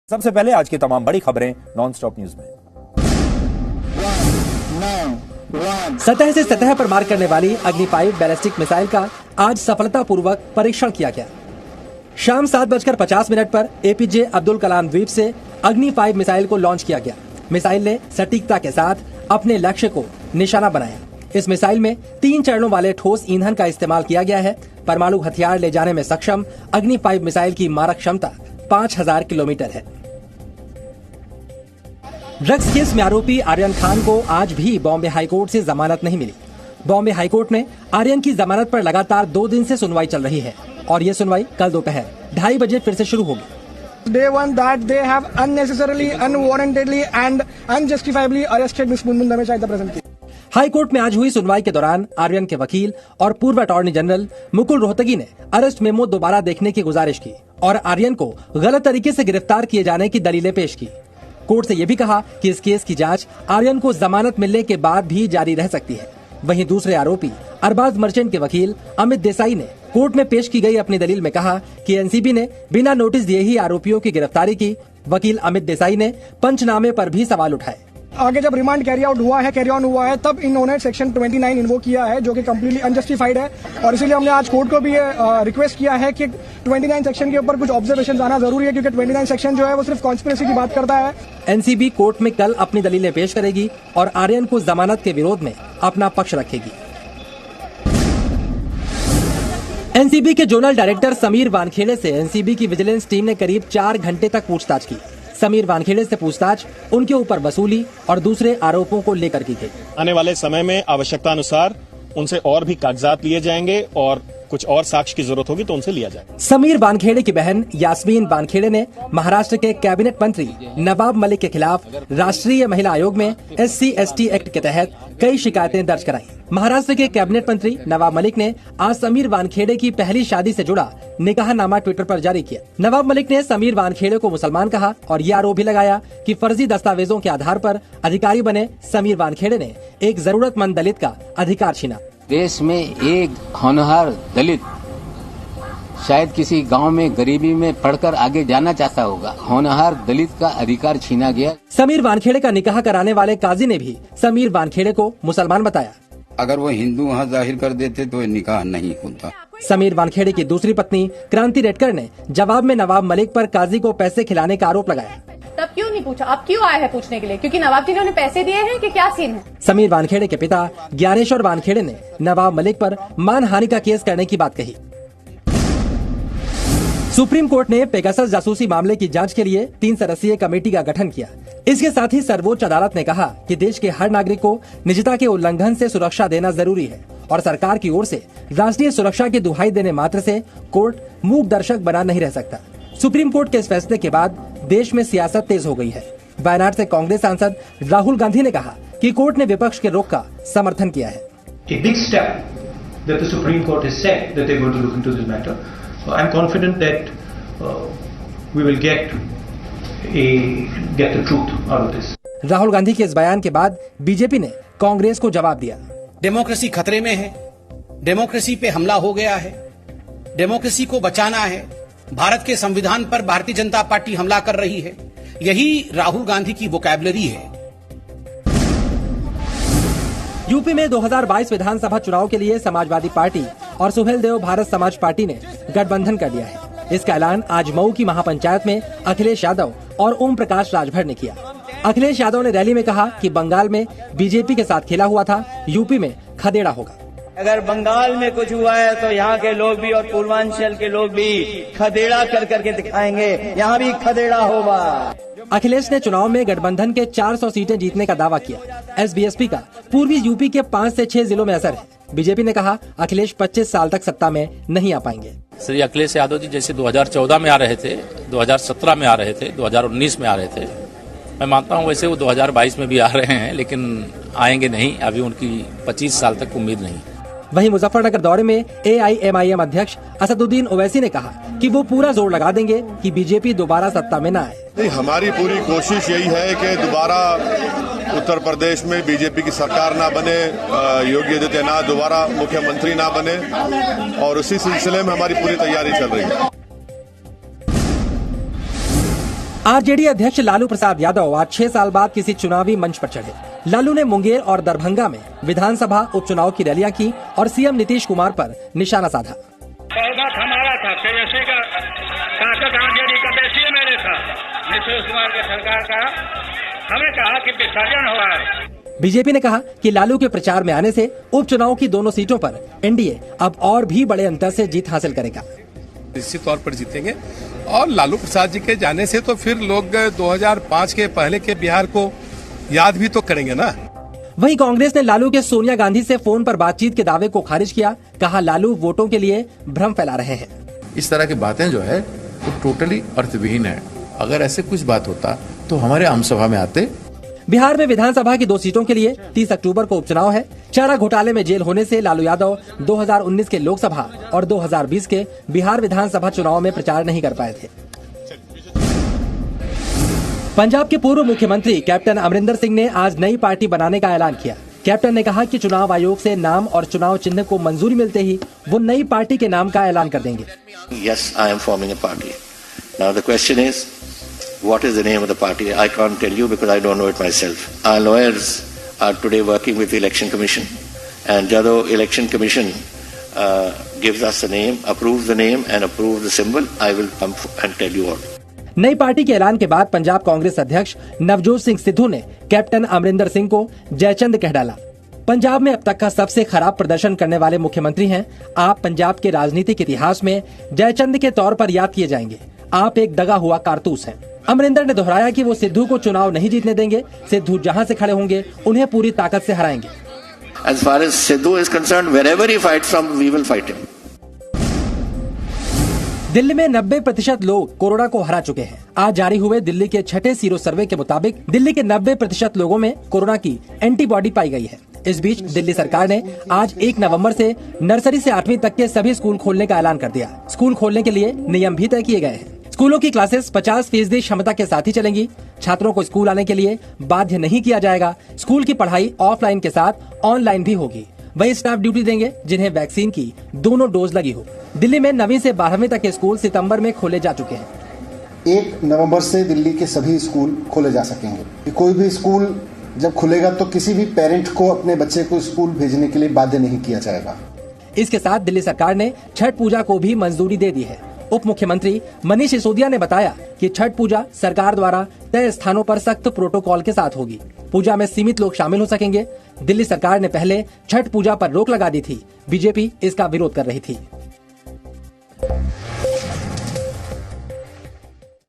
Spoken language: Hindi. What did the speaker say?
सबसे पहले आज की तमाम बड़ी खबरें नॉन स्टॉप न्यूज में। सतह से सतह पर मार करने वाली अग्नि 5 बैलिस्टिक मिसाइल का आज सफलतापूर्वक परीक्षण किया गया। शाम 7:50 पर एपीजे अब्दुल कलाम द्वीप से अग्नि 5 मिसाइल को लॉन्च किया गया। मिसाइल ने सटीकता के साथ अपने लक्ष्य को निशाना बनाया। इस मिसाइल में 3 चरणों वाले ठोस ईंधन का इस्तेमाल किया गया है। परमाणु हथियार ले जाने में सक्षम अग्नि 5 मिसाइल की मारक क्षमता 5000 किलोमीटर है। ड्रग्स केस में आरोपी आर्यन खान को आज भी बॉम्बे हाईकोर्ट से जमानत नहीं मिली। बॉम्बे हाईकोर्ट में आर्यन की जमानत पर लगातार 2 दिन से सुनवाई चल रही है और ये सुनवाई कल दोपहर 2:30 बजे फिर से शुरू होगी। Day one that they have unnecessarily, unwarrantedly and unjustifiably arrested Ms. Munmun Ramesh at the present case. High court में आज हुई सुनवाई के दौरान आर्यन के वकील और पूर्व अटॉर्नी जनरल मुकुल रोहतगी ने अरेस्ट मेमो दोबारा देखने की गुजारिश की और आर्यन को गलत तरीके से गिरफ्तार किए जाने की दलीलें पेश की। कोर्ट से यह भी कहा कि इस केस की जांच आर्यन को जमानत मिलने के बाद भी जारी रह सकती है। वहीं दूसरे आरोपी अरबाज मर्चेंट के वकील अमित देसाई ने कोर्ट में पेश की गई अपनी दलील में कहा कि एनसीबी ने बिना नोटिस दिए ही आरोपियों की गिरफ्तारी की। वकील अमित देसाई ने पंचनामे पर भी सवाल उठाए। आगे जब रिमांड कैरी ऑन हुआ है तब इन्होंने सेक्शन 29 इन्वोक किया है जो कि कम्प्लीटली अनजस्टिफाइड है और इसीलिए हमने आज कोर्ट को भी रिक्वेस्ट किया है कि 29 सेक्शन के ऊपर कुछ ऑब्जर्वेशन आना जरूरी है क्योंकि 29 सेक्शन जो है वो सिर्फ कॉन्स्पिरेसी की बात करता है। एनसीबी कोर्ट में कल अपनी दलीलें पेश करेगी और आर्यन को जमानत के विरोध में अपना पक्ष रखेगी। एनसीबी के जोनल डायरेक्टर समीर वानखेड़े से एनसीबी की विजिलेंस टीम ने करीब 4 घंटे तक पूछताछ की। समीर वानखेड़े से पूछताछ उनके ऊपर वसूली और दूसरे आरोपों को लेकर की गई। आने वाले समय में आवश्यकता अनुसार उनसे और भी कागजात लिए जाएंगे और कुछ और साक्ष्य की जरूरत होगी तो उनसे लिया जाएगा। समीर वानखेड़े की बहन यास्मीन वानखेड़े ने महाराष्ट्र के कैबिनेट मंत्री नवाब मलिक के खिलाफ राष्ट्रीय महिला आयोग में SC/ST एक्ट के तहत कई शिकायतें दर्ज कराई। महाराष्ट्र के कैबिनेट मंत्री नवाब मलिक ने आज समीर वानखेड़े की पहली शादी से जुड़ा निकाहनामा ट्विटर पर जारी किया। नवाब मलिक ने समीर वानखेड़े को मुसलमान कहा और ये आरोप भी लगाया कि फर्जी दस्तावेजों के आधार पर अधिकारी बने समीर वानखेड़े ने एक जरूरतमंद दलित का अधिकार छीना। देश में एक होनहार दलित शायद किसी गांव में गरीबी में पढ़कर आगे जाना चाहता होगा, होनहार दलित का अधिकार छीना गया। समीर वानखेड़े का निकाह कराने वाले काजी ने भी समीर वानखेड़े को मुसलमान बताया। अगर वो हिंदू वहाँ जाहिर कर देते तो निकाह नहीं होता। समीर वानखेड़े की दूसरी पत्नी क्रांति रेडकर ने जवाब में नवाब मलिक पर काजी को पैसे खिलाने का आरोप लगाया। तब क्यों नहीं पूछा? अब क्यों आया है पूछने के लिए? क्योंकि नवाब जी ने उन्हें पैसे दिए हैं कि क्या सीन है? समीर वानखेड़े के पिता ज्ञानेश्वर वानखेड़े ने नवाब मलिक पर मानहानि का केस करने की बात कही। सुप्रीम कोर्ट ने पेगासस जासूसी मामले की जांच के लिए 3 सदस्यीय कमेटी का गठन किया। इसके साथ ही सर्वोच्च अदालत ने कहा कि देश के हर नागरिक को निजता के उल्लंघन से सुरक्षा देना जरूरी है और सरकार की ओर से राष्ट्रीय सुरक्षा की दुहाई देने मात्र से कोर्ट मूक दर्शक बना नहीं रह सकता। सुप्रीम कोर्ट के इस फैसले के बाद देश में सियासत तेज हो गई है। वायनाड से कांग्रेस सांसद राहुल गांधी ने कहा कि कोर्ट ने विपक्ष के रोक का समर्थन किया है। A big step that the Supreme Court has said that they're going to look into this matter. I'm confident that we will get the truth out of this. Rahul Gandhi के इस बयान के बाद बीजेपी ने कांग्रेस को जवाब दिया। डेमोक्रेसी खतरे में है, डेमोक्रेसी पे हमला हो गया है, डेमोक्रेसी को बचाना है, भारत के संविधान पर भारतीय जनता पार्टी हमला कर रही है, यही राहुल गांधी की वोकैबुलरी है। यूपी में 2022 विधानसभा चुनाव के लिए समाजवादी पार्टी और सुहेलदेव भारत समाज पार्टी ने गठबंधन कर लिया है। इसका ऐलान आज मऊ की महापंचायत में अखिलेश यादव और ओम प्रकाश राजभर ने किया। अखिलेश यादव ने रैली में कहा कि बंगाल में बीजेपी के साथ खेला हुआ था, यूपी में खदेड़ा होगा। अगर बंगाल में कुछ हुआ है तो यहाँ के लोग भी और पूर्वांचल के लोग भी खदेड़ा कर करके दिखाएंगे, यहाँ भी खदेड़ा होगा। अखिलेश ने चुनाव में गठबंधन के 400 सीटें जीतने का दावा किया। एसबीएसपी का पूर्वी यूपी के 5 से 6 जिलों में असर है। बीजेपी ने कहा अखिलेश 25 साल तक सत्ता में नहीं आ पाएंगे। श्री अखिलेश यादव जी जैसे 2014 में आ रहे थे, 2017 में आ रहे थे, 2019 में आ रहे थे, मैं मानता हूँ वैसे वो 2022 में भी आ रहे हैं, लेकिन आएंगे नहीं। अभी उनकी 25 साल तक उम्मीद नहीं। वहीं मुजफ्फरनगर दौरे में AIMIM अध्यक्ष असदुद्दीन ओवैसी ने कहा कि वो पूरा जोर लगा देंगे कि बीजेपी दोबारा सत्ता में न आए। हमारी पूरी कोशिश यही है कि दोबारा उत्तर प्रदेश में बीजेपी की सरकार ना बने, योगी आदित्यनाथ दोबारा मुख्यमंत्री ना बने और उसी सिलसिले में हमारी पूरी तैयारी चल रही है। आरजेडी अध्यक्ष लालू प्रसाद यादव आज 6 साल बाद किसी चुनावी मंच पर चढ़े। लालू ने मुंगेर और दरभंगा में विधानसभा उपचुनाव की रैलियां की और सीएम नीतीश कुमार पर निशाना साधा। बहुमत हमारा था, तेजस्वी का ताकत आरजेडी का बेसी मेरे था, नीतीश कुमार की सरकार का। हमें कहा कि विसर्जन हुआ है। बीजेपी ने कहा कि लालू के प्रचार में आने से उपचुनाव की दोनों सीटों पर एनडीए अब और भी बड़े अंतर से जीत हासिल करेगा। निश्चित तौर पर जीतेंगे और लालू प्रसाद जी के जाने से तो फिर लोग 2005 के पहले के बिहार को याद भी तो करेंगे ना। वहीं कांग्रेस ने लालू के सोनिया गांधी से फोन पर बातचीत के दावे को खारिज किया। कहा लालू वोटों के लिए भ्रम फैला रहे हैं। इस तरह की बातें जो है वो टोटली अर्थविहीन है। अगर ऐसे कुछ बात होता तो हमारे आम सभा में आते। बिहार में विधानसभा की 2 सीटों के लिए 30 अक्टूबर को उपचुनाव है। चारा घोटाले में जेल होने से लालू यादव 2019 के लोकसभा और 2020 के बिहार विधानसभा चुनाव में प्रचार नहीं कर पाए थे। पंजाब के पूर्व मुख्यमंत्री कैप्टन अमरिंदर सिंह ने आज नई पार्टी बनाने का ऐलान किया। कैप्टन ने कहा कि चुनाव आयोग से नाम और चुनाव चिन्ह को मंजूरी मिलते ही वो नई पार्टी के नाम का ऐलान कर देंगे। Yes, I am forming a party. Now the question is, what is the name of the party? I can't tell you because I don't know it myself. Our lawyers are today working with the Election Commission, and Jado Election Commission gives us the name, approves the name and approves the symbol, I will come and tell you all. नई पार्टी के ऐलान के बाद पंजाब कांग्रेस अध्यक्ष नवजोत सिंह सिद्धू ने कैप्टन अमरिंदर सिंह को जयचंद कह डाला। पंजाब में अब तक का सबसे खराब प्रदर्शन करने वाले मुख्यमंत्री हैं। आप पंजाब के राजनीतिक इतिहास में जयचंद के तौर पर याद किए जाएंगे। आप एक दगा हुआ कारतूस हैं। अमरिंदर ने दोहराया कि वो सिद्धू को चुनाव नहीं जीतने देंगे। सिद्धू जहां से खड़े होंगे उन्हें पूरी ताकत से हराएंगे। As far as Sidhu is concerned, wherever he fights from, we will fight him. Delhi में 90% लोग कोरोना को हरा चुके हैं। आज जारी हुए दिल्ली के छठे सीरो सर्वे के मुताबिक दिल्ली के 90% लोगों में कोरोना की एंटीबॉडी पाई गई है। इस बीच दिल्ली सरकार ने आज 1 नवंबर से नर्सरी से 8वीं तक के सभी स्कूल खोलने का ऐलान कर दिया। स्कूल खोलने के लिए नियम भी तय किए गए हैं। स्कूलों की क्लासेस 50% क्षमता के साथ ही चलेंगी। छात्रों को स्कूल आने के लिए बाध्य नहीं किया जाएगा। स्कूल की पढ़ाई ऑफलाइन के साथ ऑनलाइन भी होगी। वही स्टाफ ड्यूटी देंगे जिन्हें वैक्सीन की दोनों डोज लगी हो। दिल्ली में 9वीं से 12वीं तक के स्कूल सितंबर में खोले जा चुके हैं। 1 नवंबर से दिल्ली के सभी स्कूल खोले जा सकेंगे। कोई भी स्कूल जब खुलेगा तो किसी भी पेरेंट को अपने बच्चे को स्कूल भेजने के लिए बाध्य नहीं किया जाएगा। इसके साथ दिल्ली सरकार ने छठ पूजा को भी मंजूरी दे दी है। उप मुख्यमंत्री मनीष सिसोदिया ने बताया कि छठ पूजा सरकार द्वारा तय स्थानों पर सख्त प्रोटोकॉल के साथ होगी। पूजा में सीमित लोग शामिल हो सकेंगे। दिल्ली सरकार ने पहले छठ पूजा पर रोक लगा दी थी। बीजेपी इसका विरोध कर रही थी।